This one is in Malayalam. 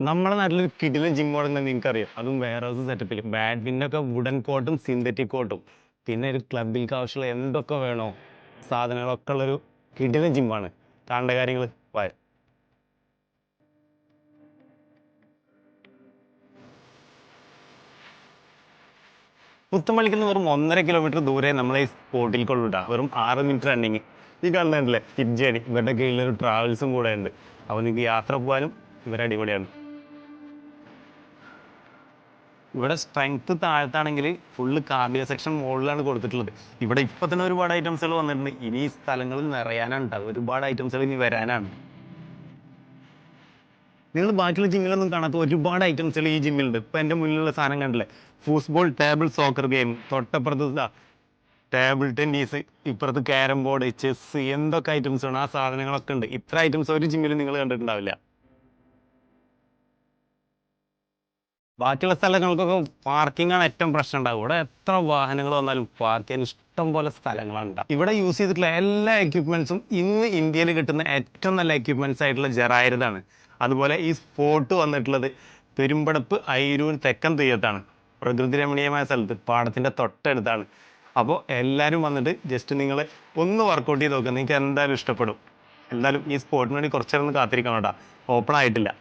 നമ്മുടെ നാട്ടിലൊരു കിടിലൻ ജിം തുടങ്ങുന്നത് നിങ്ങൾക്കറിയാം. അതും വേറെ സെറ്റപ്പിൽ ബാഡ്മിൻ്റനൊക്കെ വുഡൻ കോർട്ടും സിന്തറ്റിക് കോർട്ടും പിന്നെ ഒരു ക്ലബിലേക്ക് ആവശ്യമുള്ള എന്തൊക്കെ വേണോ സാധനങ്ങളൊക്കെ ഉള്ളൊരു കിടിലൻ ജിമ്മാണ്. കാണേണ്ട കാര്യങ്ങൾ വായ പുത്തമ്പള്ളിക്ക് വെറും 1.5 കിലോമീറ്റർ ദൂരെ നമ്മളെ ഈ സ്പോട്ടിലേക്കുള്ളൂ കേട്ടോ. വെറും 6 മിനിറ്റ് റണ്ണിങ്. ഈ കാണുന്നുണ്ടല്ലേ കിഡ്ജേണി, ഇവരുടെ കീഴിലൊരു ട്രാവൽസും കൂടെ ഉണ്ട്. അപ്പോൾ നിങ്ങൾക്ക് യാത്ര പോകാനും ഇവർ അടിപൊളിയാണ്. ഇവിടെ സ്ട്രെങ്ത് താഴത്താണെങ്കിൽ ഫുള്ള് കാർഡിയോ സെക്ഷൻ മുകളിലാണ് കൊടുത്തിട്ടുള്ളത്. ഇവിടെ ഇപ്പം തന്നെ ഒരുപാട് ഐറ്റംസുകൾ വന്നിട്ടുണ്ട്. ഇനി ഈ സ്ഥലങ്ങളിൽ നിറയാനാണ് ഉണ്ടാവും, ഒരുപാട് ഐറ്റംസുകൾ ഇനി വരാനാണ്. നിങ്ങൾ ബാക്കിയുള്ള ജിമ്മിലൊന്നും കാണാത്ത ഒരുപാട് ഐറ്റംസുകൾ ഈ ജിമ്മിലുണ്ട്. ഇപ്പം എൻ്റെ മുന്നിലുള്ള സാധനം കണ്ടില്ലേ, ഫുട്ബോൾ ടേബിൾ സോക്കർ ഗെയിം, തൊട്ടപ്പുറത്ത് ടേബിൾ ടെന്നീസ്, ഇപ്പുറത്ത് ക്യാരം ബോർഡ്, ചെസ്സ്, എന്തൊക്കെ ഐറ്റംസ് ആണ് ആ സാധനങ്ങളൊക്കെ ഉണ്ട്. ഇത്ര ഐറ്റംസ് ഒരു ജിമ്മിൽ നിങ്ങൾ കണ്ടിട്ടുണ്ടാവില്ല. ബാക്കിയുള്ള സ്ഥലങ്ങൾക്കൊക്കെ പാർക്കിംഗ് ആണ് ഏറ്റവും പ്രശ്നം ഉണ്ടാവും. ഇവിടെ എത്ര വാഹനങ്ങൾ വന്നാലും പാർക്ക് ചെയ്യാൻ ഇഷ്ടം പോലെ സ്ഥലങ്ങളാണ് ഉണ്ടാവും. ഇവിടെ യൂസ് ചെയ്തിട്ടുള്ള എല്ലാ എക്യുപ്മെന്റ്സും ഇന്ന് ഇന്ത്യയിൽ കിട്ടുന്ന ഏറ്റവും നല്ല എക്യുപ്മെന്റ്സ് ആയിട്ടുള്ള ജെറായതാണ്. അതുപോലെ ഈ സ്പോട്ട് വന്നിട്ടുള്ളത് പെരുമ്പടപ്പ് അയിരൂർ തെക്കൻ തീയത്താണ്, പ്രകൃതി രമണീയമായ സ്ഥലത്ത്, പാടത്തിൻ്റെ തൊട്ടടുത്താണ്. അപ്പോൾ എല്ലാവരും വന്നിട്ട് ജസ്റ്റ് നിങ്ങൾ ഒന്ന് വർക്കൗട്ട് ചെയ്ത് നോക്കുക, നിങ്ങൾക്ക് എന്തായാലും ഇഷ്ടപ്പെടും. എന്തായാലും ഈ സ്പോട്ടിന് വേണ്ടി കുറച്ചേരം ഒന്ന് കാത്തിരിക്കണം കേട്ടോ, ഓപ്പൺ ആയിട്ടില്ല.